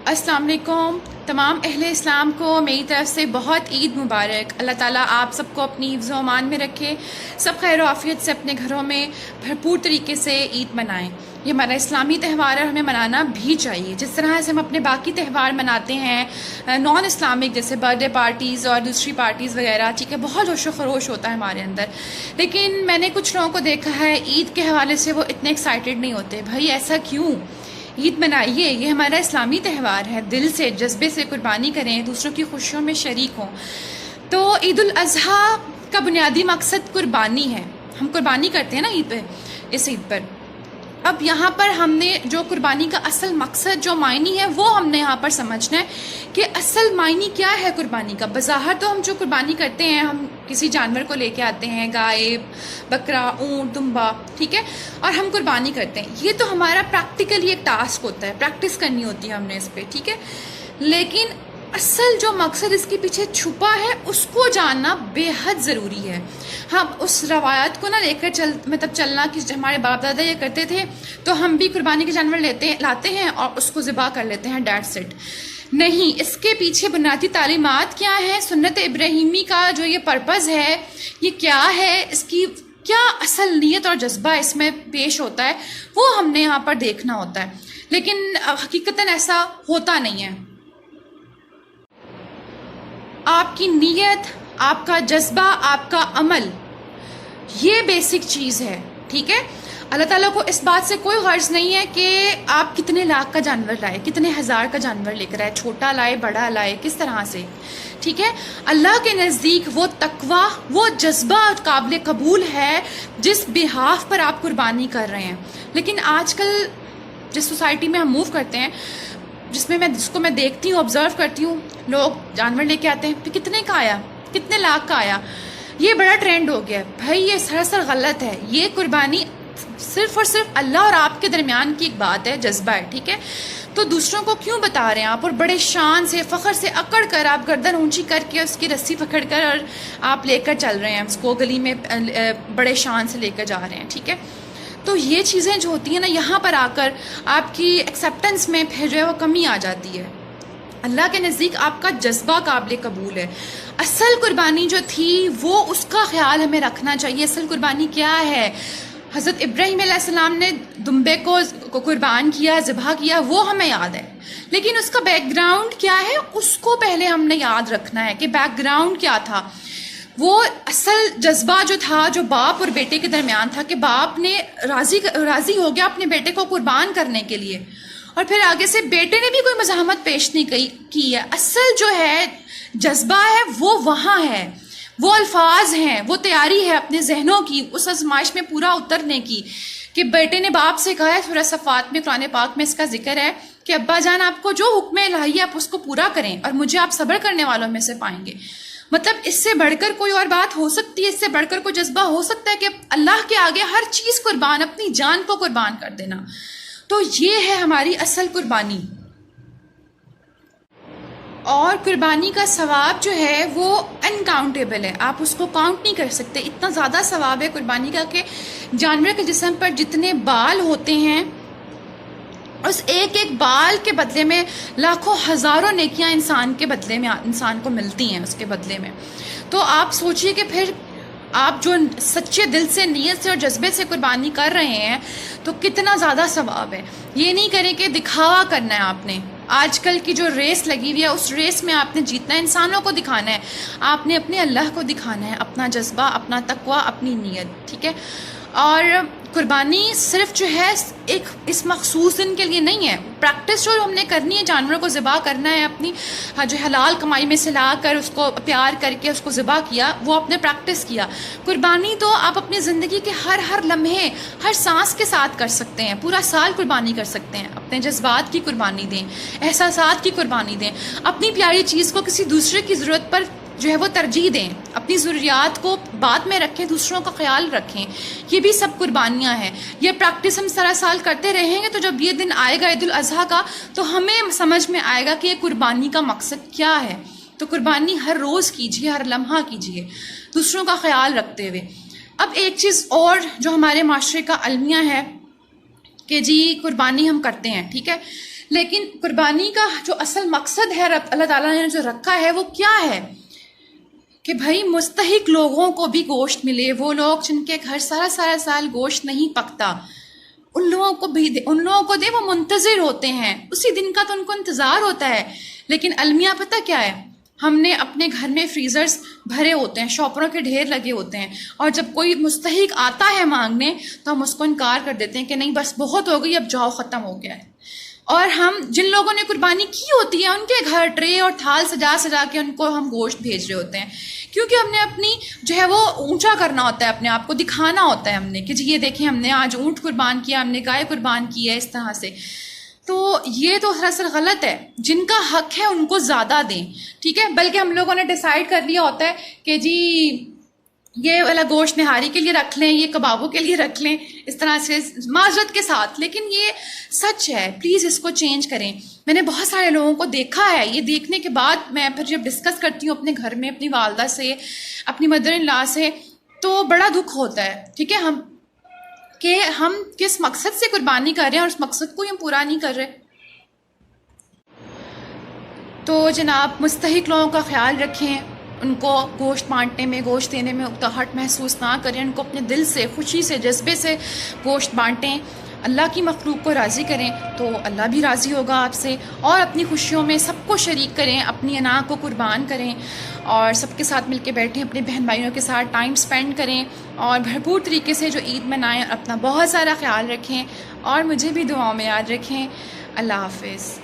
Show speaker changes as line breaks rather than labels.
السلام علیکم تمام اہل اسلام کو میری طرف سے بہت عید مبارک۔ اللہ تعالیٰ آپ سب کو اپنی حفظ و امان میں رکھے، سب خیر و عافیت سے اپنے گھروں میں بھرپور طریقے سے عید منائیں۔ یہ ہمارا اسلامی تہوار ہے اور ہمیں منانا بھی چاہیے، جس طرح سے ہم اپنے باقی تہوار مناتے ہیں نان اسلامک، جیسے برتھ ڈے پارٹیز اور دوسری پارٹیز وغیرہ، ٹھیک ہے، بہت جوش و خروش ہوتا ہے ہمارے اندر، لیکن میں نے کچھ لوگوں کو دیکھا ہے عید کے حوالے سے وہ اتنے ایکسائٹیڈ نہیں ہوتے۔ بھائی ایسا کیوں؟ عید منائیے، یہ ہمارا اسلامی تہوار ہے، دل سے جذبے سے قربانی کریں، دوسروں کی خوشیوں میں شریک ہوں۔ تو عید الاضحیٰ کا بنیادی مقصد قربانی ہے، ہم قربانی کرتے ہیں نا عید پہ، اس عید پر۔ اب یہاں پر ہم نے جو قربانی کا اصل مقصد جو معنی ہے وہ ہم نے یہاں پر سمجھنا ہے کہ اصل معنی کیا ہے قربانی کا۔ بظاہر تو ہم جو قربانی کرتے ہیں، ہم کسی جانور کو لے کے آتے ہیں، گائے، بکرا، اونٹ، دمبا، ٹھیک ہے، اور ہم قربانی کرتے ہیں۔ یہ تو ہمارا پریکٹیکلی ایک ٹاسک ہوتا ہے، پریکٹس کرنی ہوتی ہے ہم نے اس پہ، ٹھیک ہے، لیکن اصل جو مقصد اس کے پیچھے چھپا ہے اس کو جاننا بے حد ضروری ہے۔ ہم اس روایت کو نہ لے کر چلنا کہ ہمارے باپ دادا یہ کرتے تھے تو ہم بھی قربانی کے جانور لاتے ہیں اور اس کو ذبح کر لیتے ہیں، دیٹس اٹ۔ نہیں، اس کے پیچھے بنیادی تعلیمات کیا ہیں، سنت ابراہیمی کا جو یہ پرپز ہے یہ کیا ہے، اس کی کیا اصل نیت اور جذبہ اس میں پیش ہوتا ہے، وہ ہم نے یہاں پر دیکھنا ہوتا ہے، لیکن حقیقتاً ایسا ہوتا نہیں ہے۔ آپ کی نیت، آپ کا جذبہ، آپ کا عمل، یہ بیسک چیز ہے، ٹھیک ہے۔ اللہ تعالیٰ کو اس بات سے کوئی غرض نہیں ہے کہ آپ کتنے لاکھ کا جانور لائے، کتنے ہزار کا جانور لے کر آئے، چھوٹا لائے، بڑا لائے، کس طرح سے، ٹھیک ہے۔ اللہ کے نزدیک وہ تقویٰ، وہ جذبہ قابل قبول ہے جس بہاف پر آپ قربانی کر رہے ہیں۔ لیکن آج کل جس سوسائٹی میں ہم موو کرتے ہیں، جس کو میں دیکھتی ہوں، آبزرو کرتی ہوں، لوگ جانور لے کے آتے ہیں، پھر کتنے کا آیا، کتنے لاکھ کا آیا، یہ بڑا ٹرینڈ ہو گیا ہے۔ بھائی یہ سراسر غلط ہے، یہ قربانی صرف اور صرف اللہ اور آپ کے درمیان کی ایک بات ہے، جذبہ ہے، ٹھیک ہے۔ تو دوسروں کو کیوں بتا رہے ہیں آپ، اور بڑے شان سے، فخر سے اکڑ کر آپ گردن اونچی کر کے اس کی رسی پکڑ کر اور آپ لے کر چل رہے ہیں، اس کو گلی میں بڑے شان سے لے کر جا رہے ہیں، ٹھیک ہے۔ تو یہ چیزیں جو ہوتی ہیں نا، یہاں پر آ کر آپ کی ایکسیپٹنس میں پھر جو ہے وہ کمی آ جاتی ہے۔ اللہ کے نزدیک آپ کا جذبہ قابل قبول ہے۔ اصل قربانی جو تھی وہ اس کا خیال ہمیں رکھنا چاہیے۔ اصل قربانی کیا ہے؟ حضرت ابراہیم علیہ السلام نے دمبے کو قربان کیا، ذبح کیا، وہ ہمیں یاد ہے، لیکن اس کا بیک گراؤنڈ کیا ہے اس کو پہلے ہم نے یاد رکھنا ہے کہ بیک گراؤنڈ کیا تھا۔ وہ اصل جذبہ جو تھا، جو باپ اور بیٹے کے درمیان تھا، کہ باپ نے راضی ہو گیا اپنے بیٹے کو قربان کرنے کے لیے، اور پھر آگے سے بیٹے نے بھی کوئی مزاحمت پیش نہیں کی ہے۔ اصل جو ہے جذبہ ہے وہ وہاں ہے، وہ الفاظ ہیں، وہ تیاری ہے اپنے ذہنوں کی اس آزمائش میں پورا اترنے کی، کہ بیٹے نے باپ سے کہا ہے، سورہ صفات میں، قرآن پاک میں اس کا ذکر ہے کہ ابا جان آپ کو جو حکم الہی ہے آپ اس کو پورا کریں اور مجھے آپ صبر کرنے والوں میں سے پائیں گے۔ مطلب اس سے بڑھ کر کوئی اور بات ہو سکتی ہے، اس سے بڑھ کر کوئی جذبہ ہو سکتا ہے کہ اللہ کے آگے ہر چیز قربان، اپنی جان کو قربان کر دینا؟ تو یہ ہے ہماری اصل قربانی۔ اور قربانی کا ثواب جو ہے وہ انکاؤنٹیبل ہے، آپ اس کو کاؤنٹ نہیں کر سکتے، اتنا زیادہ ثواب ہے قربانی کا کہ جانور کے جسم پر جتنے بال ہوتے ہیں اس ایک ایک بال کے بدلے میں لاکھوں ہزاروں نیکیاں انسان کو ملتی ہیں اس کے بدلے میں۔ تو آپ سوچئے کہ پھر آپ جو سچے دل سے، نیت سے اور جذبے سے قربانی کر رہے ہیں تو کتنا زیادہ ثواب ہے۔ یہ نہیں کریں کہ دکھاوا کرنا ہے آپ نے، آج کل کی جو ریس لگی ہوئی ہے اس ریس میں آپ نے جیتنا ہے، انسانوں کو دکھانا ہے، آپ نے اپنے اللہ کو دکھانا ہے، اپنا جذبہ، اپنا تقویٰ، اپنی نیت، ٹھیک ہے۔ اور قربانی صرف جو ہے ایک اس مخصوص دن کے لیے نہیں ہے، پریکٹس جو ہم نے کرنی ہے، جانوروں کو ذبح کرنا ہے، اپنی جو حلال کمائی میں سے لا کر اس کو پیار کر کے اس کو ذبح کیا، وہ آپ نے پریکٹس کیا۔ قربانی تو آپ اپنی زندگی کے ہر لمحے، ہر سانس کے ساتھ کر سکتے ہیں، پورا سال قربانی کر سکتے ہیں، اپنے جذبات کی قربانی دیں، احساسات کی قربانی دیں، اپنی پیاری چیز کو کسی دوسرے کی ضرورت پر جو ہے وہ ترجیح دیں، اپنی ضروریات کو بعد میں رکھیں، دوسروں کا خیال رکھیں، یہ بھی سب قربانیاں ہیں۔ یہ پریکٹس ہم سارا سال کرتے رہیں گے تو جب یہ دن آئے گا عید الاضحیٰ کا تو ہمیں سمجھ میں آئے گا کہ یہ قربانی کا مقصد کیا ہے۔ تو قربانی ہر روز کیجیے، ہر لمحہ کیجیے، دوسروں کا خیال رکھتے ہوئے۔ اب ایک چیز اور جو ہمارے معاشرے کا المیہ ہے کہ جی قربانی ہم کرتے ہیں، ٹھیک ہے، لیکن قربانی کا جو اصل مقصد ہے اللہ تعالیٰ نے جو رکھا ہے وہ کیا ہے کہ بھائی مستحق لوگوں کو بھی گوشت ملے. وہ لوگ جن کے گھر سارا سال گوشت نہیں پکتا ان لوگوں کو دے. وہ منتظر ہوتے ہیں, اسی دن کا تو ان کو انتظار ہوتا ہے. لیکن المیہ پتہ کیا ہے, ہم نے اپنے گھر میں فریزرز بھرے ہوتے ہیں, شاپروں کے ڈھیر لگے ہوتے ہیں, اور جب کوئی مستحق آتا ہے مانگنے تو ہم اس کو انکار کر دیتے ہیں کہ نہیں بس بہت ہو گئی, اب جاؤ ختم ہو گیا ہے. اور ہم جن لوگوں نے قربانی کی ہوتی ہے ان کے گھر ٹرے اور تھال سجا کے ان کو ہم گوشت بھیج رہے ہوتے ہیں, کیونکہ ہم نے اپنی جو ہے وہ اونچا کرنا ہوتا ہے, اپنے آپ کو دکھانا ہوتا ہے ہم نے کہ جی یہ دیکھیں ہم نے آج اونٹ قربان کیا, ہم نے گائے قربان کی ہے, اس طرح سے. تو یہ تو دراصل غلط ہے. جن کا حق ہے ان کو زیادہ دیں, ٹھیک ہے. بلکہ ہم لوگوں نے ڈیسائیڈ کر لیا ہوتا ہے کہ جی یہ والا گوشت نہاری کے لیے رکھ لیں, یہ کبابوں کے لیے رکھ لیں, اس طرح سے معذرت کے ساتھ. لیکن یہ سچ ہے, پلیز اس کو چینج کریں. میں نے بہت سارے لوگوں کو دیکھا ہے, یہ دیکھنے کے بعد میں پھر جب ڈسکس کرتی ہوں اپنے گھر میں اپنی والدہ سے, اپنی مدر ان لا سے, تو بڑا دکھ ہوتا ہے, ٹھیک ہے, ہم کس مقصد سے قربانی کر رہے ہیں اور اس مقصد کو ہم پورا نہیں کر رہے. تو جناب مستحق لوگوں کا خیال رکھیں, ان کو گوشت بانٹنے میں, گوشت دینے میں اکتاہٹ محسوس نہ کریں, ان کو اپنے دل سے, خوشی سے, جذبے سے گوشت بانٹیں. اللہ کی مخلوق کو راضی کریں تو اللہ بھی راضی ہوگا آپ سے, اور اپنی خوشیوں میں سب کو شریک کریں, اپنی انا کو قربان کریں, اور سب کے ساتھ مل کے بیٹھیں, اپنے بہن بھائیوں کے ساتھ ٹائم سپینڈ کریں, اور بھرپور طریقے سے جو عید منائیں. اپنا بہت سارا خیال رکھیں اور مجھے بھی دعاؤں میں یاد رکھیں. اللہ حافظ.